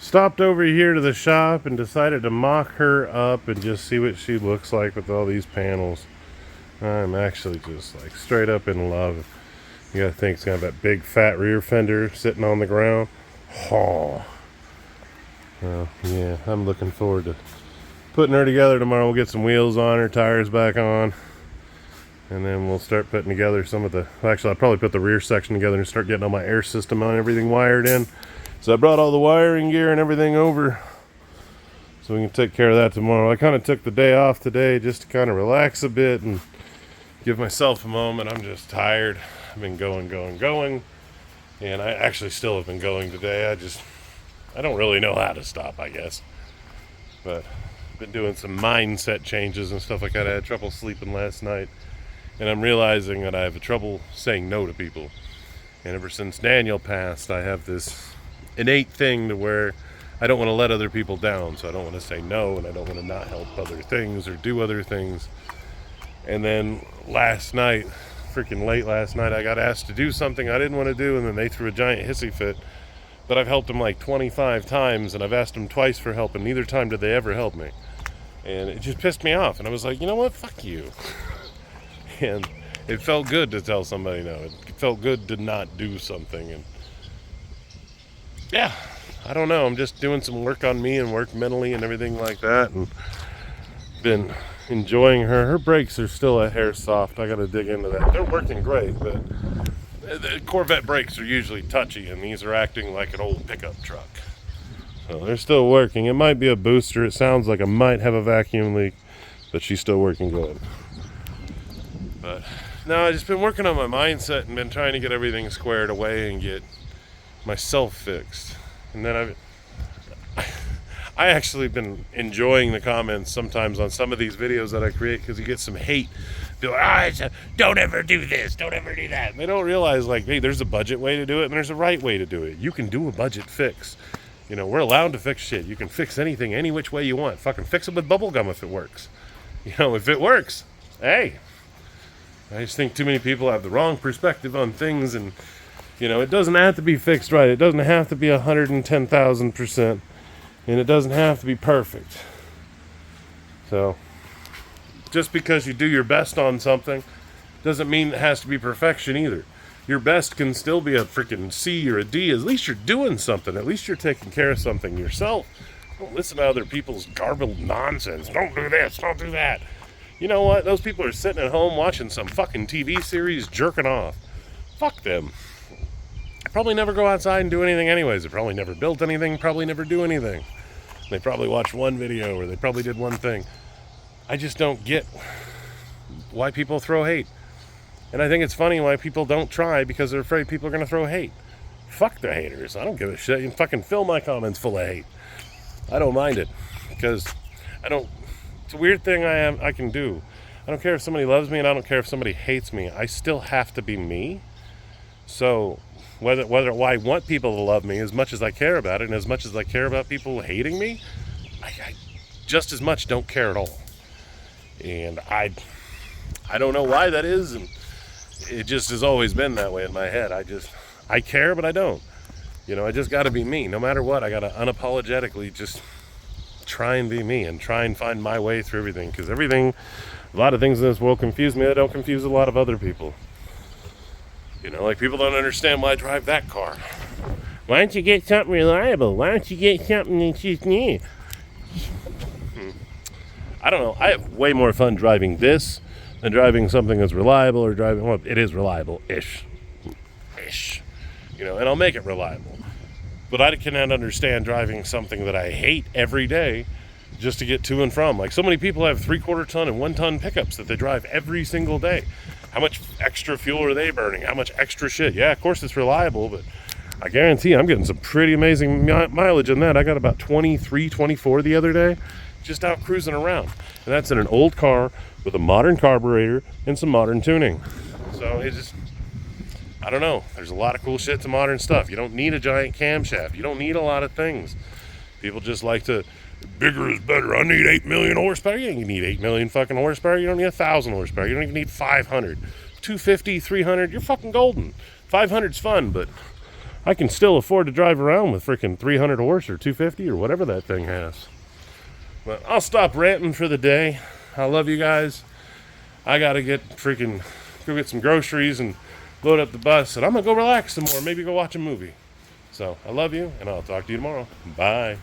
stopped over here to the shop and decided to mock her up and just see what she looks like with all these panels. I'm actually just like straight up in love. You gotta think it's got that big fat rear fender sitting on the ground. Oh. Yeah, I'm looking forward to putting her together tomorrow. We'll get some wheels on her, tires back on, and then we'll start putting together some of the, actually I'll probably put the rear section together and start getting all my air system on, everything wired in. So I brought all the wiring gear and everything over so we can take care of that tomorrow. I kind of took the day off today just to kind of relax a bit and give myself a moment. I'm just tired. I've been going, and I actually still have been going today. I don't really know how to stop, I guess. But I've been doing some mindset changes and stuff like that. I had trouble sleeping last night, and I'm realizing that I have trouble saying no to people. And ever since Daniel passed, I have this innate thing to where I don't want to let other people down. So I don't want to say no, and I don't want to not help other things or do other things. And then last night, freaking late last night, I got asked to do something I didn't want to do, and then they threw a giant hissy fit. But I've helped them like 25 times, and I've asked them twice for help, and neither time did they ever help me. And it just pissed me off, and I was like, you know what, fuck you. And it felt good to tell somebody no. It felt good to not do something. And yeah, I don't know, I'm just doing some work on me and work mentally and everything like that, and been enjoying her. Her brakes are still a hair soft. I gotta dig into that. They're working great, but the Corvette brakes are usually touchy, and these are acting like an old pickup truck. So they're still working. It might be a booster. It sounds like it might have a vacuum leak, but she's still working good. But no, I've just been working on my mindset and been trying to get everything squared away and get myself fixed. And then I actually been enjoying the comments sometimes on some of these videos that I create, because you get some hate. They're like, don't ever do this, don't ever do that. And they don't realize, like, hey, there's a budget way to do it and there's a right way to do it. You can do a budget fix. You know, we're allowed to fix shit. You can fix anything any which way you want. Fucking fix it with bubble gum if it works. You know, if it works, hey. I just think too many people have the wrong perspective on things, and, you know, it doesn't have to be fixed right. It doesn't have to be 110,000%. And it doesn't have to be perfect. So, just because you do your best on something doesn't mean it has to be perfection either. Your best can still be a freaking C or a D. At least you're doing something. At least you're taking care of something yourself. Don't listen to other people's garbled nonsense. Don't do this, don't do that. You know what? Those people are sitting at home watching some fucking TV series, jerking off. Fuck them. Probably never go outside and do anything anyways. They probably never built anything, probably never do anything. They probably watched one video, or they probably did one thing. I just don't get why people throw hate. And I think it's funny why people don't try, because they're afraid people are going to throw hate. Fuck the haters. I don't give a shit. You can fucking fill my comments full of hate. I don't mind it, because it's a weird thing I can do. I don't care if somebody loves me, and I don't care if somebody hates me. I still have to be me. So whether I want people to love me as much as I care about it, and as much as I care about people hating me, I just as much don't care at all. And I don't know why that is, and it just has always been that way in my head. I care, but I don't. You know, I just gotta be me. No matter what, I gotta unapologetically just try and be me and try and find my way through everything, because a lot of things in this world confuse me that don't confuse a lot of other people. You know, like, people don't understand why I drive that car. Why don't you get something reliable? Why don't you get something that's just new? I don't know. I have way more fun driving this than driving something that's reliable, or driving, well, it is reliable-ish. You know, and I'll make it reliable. But I cannot understand driving something that I hate every day just to get to and from. Like, so many people have 3/4 ton and 1 ton pickups that they drive every single day. How much extra fuel are they burning? How much extra shit? Yeah, of course it's reliable, but I guarantee I'm getting some pretty amazing mileage in that. I got about 23, 24 the other day, just out cruising around. And that's in an old car with a modern carburetor and some modern tuning. So it's just, I don't know. There's a lot of cool shit to modern stuff. You don't need a giant camshaft. You don't need a lot of things. People just like to, bigger is better. I need 8 million horsepower. You don't need 8 million fucking horsepower. You don't need 1,000 horsepower. You don't even need 500. 250, 300, you're fucking golden. 500's fun, but I can still afford to drive around with freaking 300 horse or 250 or whatever that thing has. But I'll stop ranting for the day. I love you guys. I gotta go get some groceries and load up the bus, and I'm gonna go relax some more, maybe go watch a movie. So I love you, and I'll talk to you tomorrow. Bye.